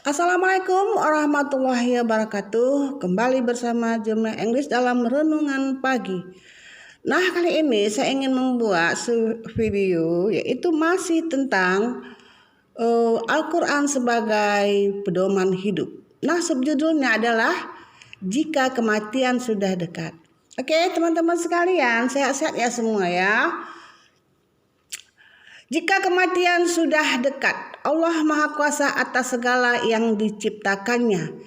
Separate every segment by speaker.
Speaker 1: Assalamualaikum warahmatullahi wabarakatuh. Kembali bersama Jurnal Inggris dalam renungan pagi. Nah, kali ini saya ingin membuat video yaitu masih tentang Al-Quran sebagai pedoman hidup. Nah, subjudulnya adalah Jika Kematian Sudah Dekat. Oke, teman-teman sekalian, sehat-sehat ya semua ya. Jika kematian sudah dekat, Allah Maha Kuasa atas segala yang diciptakannya.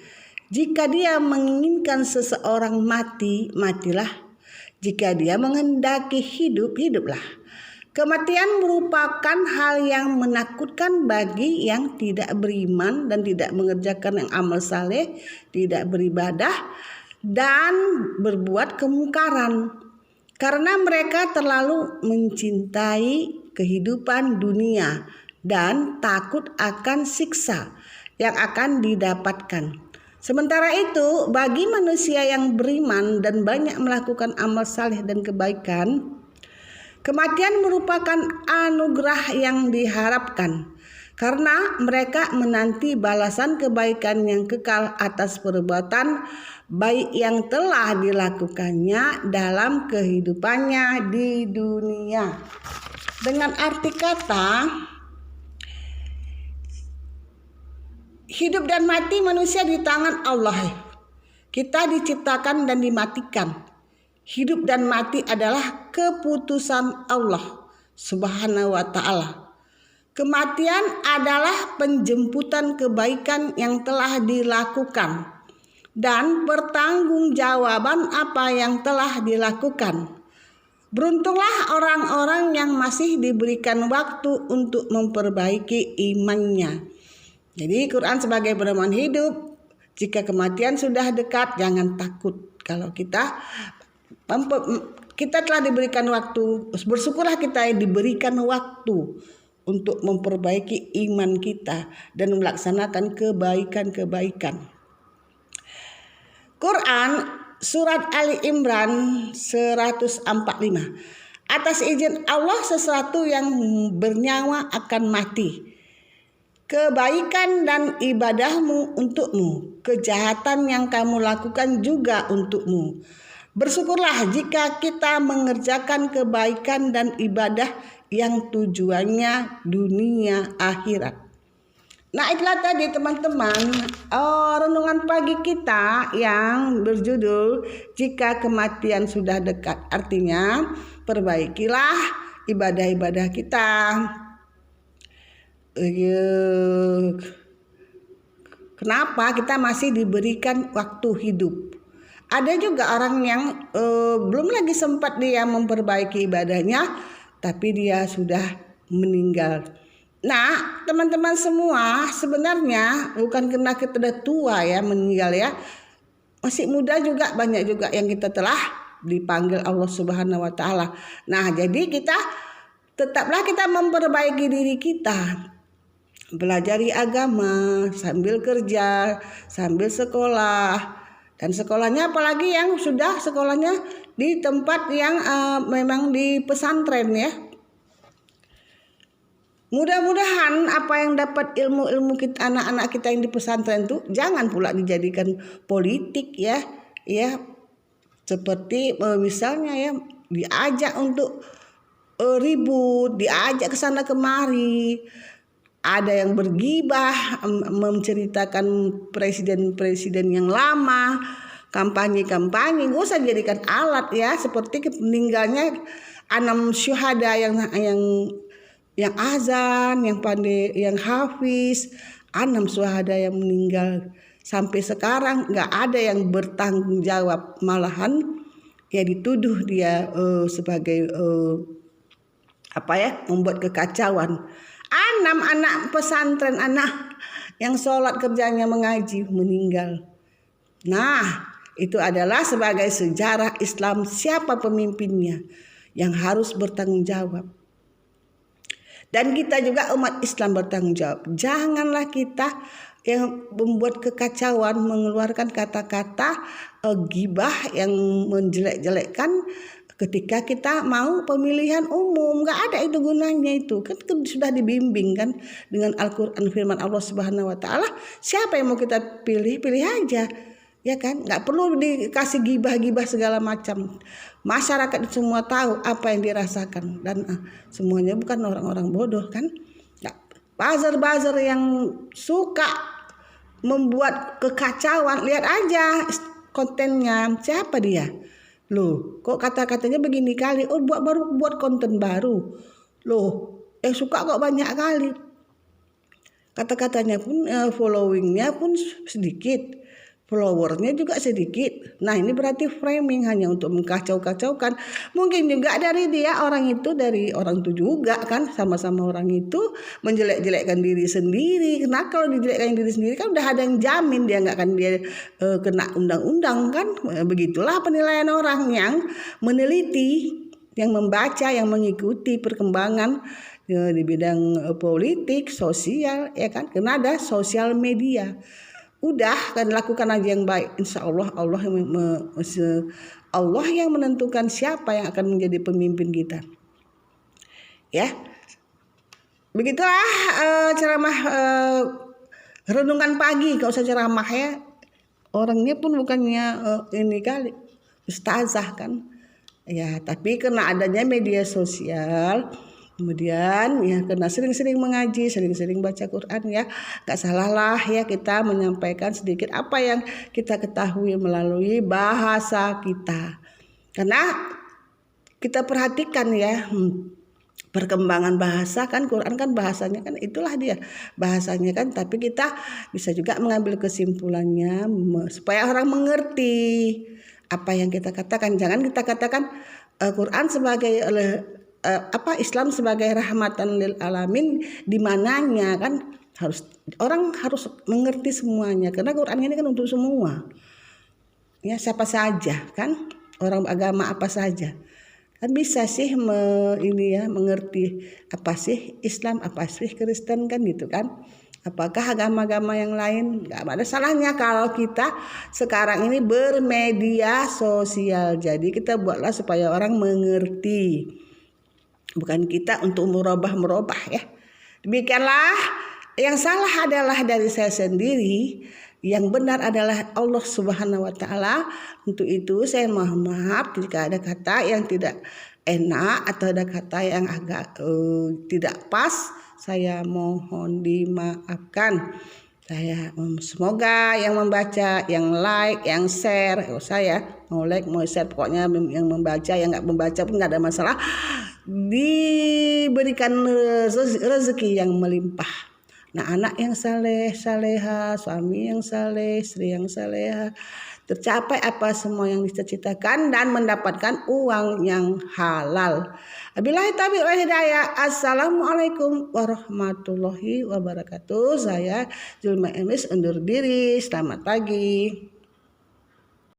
Speaker 1: Jika Dia menginginkan seseorang mati, matilah. Jika Dia menghendaki hidup, hiduplah. Kematian merupakan hal yang menakutkan bagi yang tidak beriman dan tidak mengerjakan yang amal saleh, tidak beribadah, dan berbuat kemungkaran. Karena mereka terlalu mencintai kehidupan dunia dan takut akan siksa yang akan didapatkan. Sementara itu, bagi manusia yang beriman dan banyak melakukan amal saleh dan kebaikan, kematian merupakan anugerah yang diharapkan. Karena mereka menanti balasan kebaikan yang kekal atas perbuatan baik yang telah dilakukannya dalam kehidupannya di dunia. Dengan arti kata, hidup dan mati manusia di tangan Allah. Kita diciptakan dan dimatikan. Hidup dan mati adalah keputusan Allah Subhanahu wa ta'ala. Kematian adalah penjemputan kebaikan yang telah dilakukan dan pertanggungjawaban apa yang telah dilakukan. Beruntunglah orang-orang yang masih diberikan waktu untuk memperbaiki imannya. Jadi Quran sebagai pedoman hidup, jika kematian sudah dekat jangan takut. Kalau kita telah diberikan waktu, bersyukurlah kita diberikan waktu untuk memperbaiki iman kita dan melaksanakan kebaikan-kebaikan. Quran Surat Ali Imran 145. Atas izin Allah sesuatu yang bernyawa akan mati. Kebaikan dan ibadahmu untukmu, kejahatan yang kamu lakukan juga untukmu. Bersyukurlah jika kita mengerjakan kebaikan dan ibadah yang tujuannya dunia akhirat. Nah, itulah tadi teman-teman renungan pagi kita yang berjudul Jika Kematian Sudah Dekat. Artinya perbaikilah ibadah-ibadah kita. Kenapa kita masih diberikan waktu hidup? Ada juga orang yang belum lagi sempat dia memperbaiki ibadahnya, tapi dia sudah meninggal. Nah, teman-teman semua, sebenarnya bukan karena kita sudah tua ya meninggal ya. Masih muda juga banyak juga yang kita telah dipanggil Allah Subhanahu wa taala. Nah, jadi kita tetaplah kita memperbaiki diri kita. Belajari agama sambil kerja, sambil sekolah. Dan sekolahnya apalagi yang sudah sekolahnya di tempat yang memang di pesantren ya. Mudah-mudahan apa yang dapat ilmu-ilmu kita, anak-anak kita yang di pesantren itu jangan pula dijadikan politik ya. Seperti misalnya ya diajak untuk ribut, diajak ke sana kemari. Ada yang bergibah menceritakan presiden-presiden yang lama, kampanye-kampanye. Gak usah jadikan alat ya, seperti meninggalnya 6 syuhada yang azan, yang pandai, yang hafiz, 6 syuhada yang meninggal. Sampai sekarang nggak ada yang bertanggung jawab, malahan ya dituduh dia sebagai membuat kekacauan. 6 anak pesantren, anak yang sholat kerjanya mengaji meninggal. Nah, itu adalah sebagai sejarah Islam siapa pemimpinnya yang harus bertanggung jawab. Dan kita juga umat Islam bertanggung jawab. Janganlah kita yang membuat kekacauan, mengeluarkan kata-kata gibah yang menjelek-jelekkan Ketika kita mau pemilihan umum, nggak ada itu gunanya itu. Kan sudah dibimbing kan dengan Al-Quran firman Allah Subhanahu Wa Taala. Siapa yang mau kita pilih, pilih aja, ya kan? Nggak perlu dikasih gibah-gibah segala macam. Masyarakat semua tahu apa yang dirasakan dan semuanya bukan orang-orang bodoh kan? Buzzer-buzzer yang suka membuat kekacauan, lihat aja kontennya, siapa dia? Loh, kok kata-katanya begini kali? Oh, baru buat konten baru. Loh, yang suka kok banyak kali. Kata-katanya pun followingnya pun sedikit, followernya juga sedikit. Nah, ini berarti framing hanya untuk mengkacau-kacaukan. Mungkin juga dari dia orang itu, dari orang itu juga kan, sama-sama orang itu menjelek-jelekkan diri sendiri. Karena kalau dijelekkan diri sendiri kan udah ada yang jamin dia nggak akan dia kena undang-undang kan. Begitulah penilaian orang yang meneliti, yang membaca, yang mengikuti perkembangan di bidang politik, sosial, ya kan? Karena ada sosial media. Udah kan lakukan aja yang baik, insya Allah Allah yang menentukan siapa yang akan menjadi pemimpin kita, ya. Begitulah ceramah renungan pagi, gak usah ceramah ya, orangnya pun bukannya ini kali ustazah kan ya, tapi karena adanya media sosial. Kemudian ya karena sering-sering mengaji, sering-sering baca Quran ya, gak salah lah ya kita menyampaikan sedikit apa yang kita ketahui melalui bahasa kita. Karena kita perhatikan ya perkembangan bahasa kan, Quran kan bahasanya kan itulah dia bahasanya kan, tapi kita bisa juga mengambil kesimpulannya supaya orang mengerti apa yang kita katakan. Jangan kita katakan Quran sebagai Islam sebagai rahmatan lil alamin, di mananya kan orang harus mengerti semuanya karena Quran ini kan untuk semua. Ya, siapa saja kan, orang agama apa saja kan bisa sih mengerti apa sih Islam, apa sih Kristen kan gitu kan. Apakah agama-agama yang lain? Gak ada salahnya kalau kita sekarang ini bermedia sosial. Jadi kita buatlah supaya orang mengerti. Bukan kita untuk merubah ya. Demikianlah, yang salah adalah dari saya sendiri, yang benar adalah Allah Subhanahu Wa Taala. Untuk itu saya mohon maaf jika ada kata yang tidak enak atau ada kata yang agak tidak pas, saya mohon dimaafkan. Saya semoga yang membaca, yang like, yang share, saya mau like, mau share, pokoknya yang membaca, yang nggak membaca pun nggak ada masalah, diberikan rezeki yang melimpah. Nah, anak yang saleh, saleha, suami yang saleh, istri yang saleha, tercapai apa semua yang dicita-citakan dan mendapatkan uang yang halal. Wabillahi taufiq wal hidayah. Assalamualaikum warahmatullahi wabarakatuh. Saya Zulma Emis undur diri. Selamat pagi.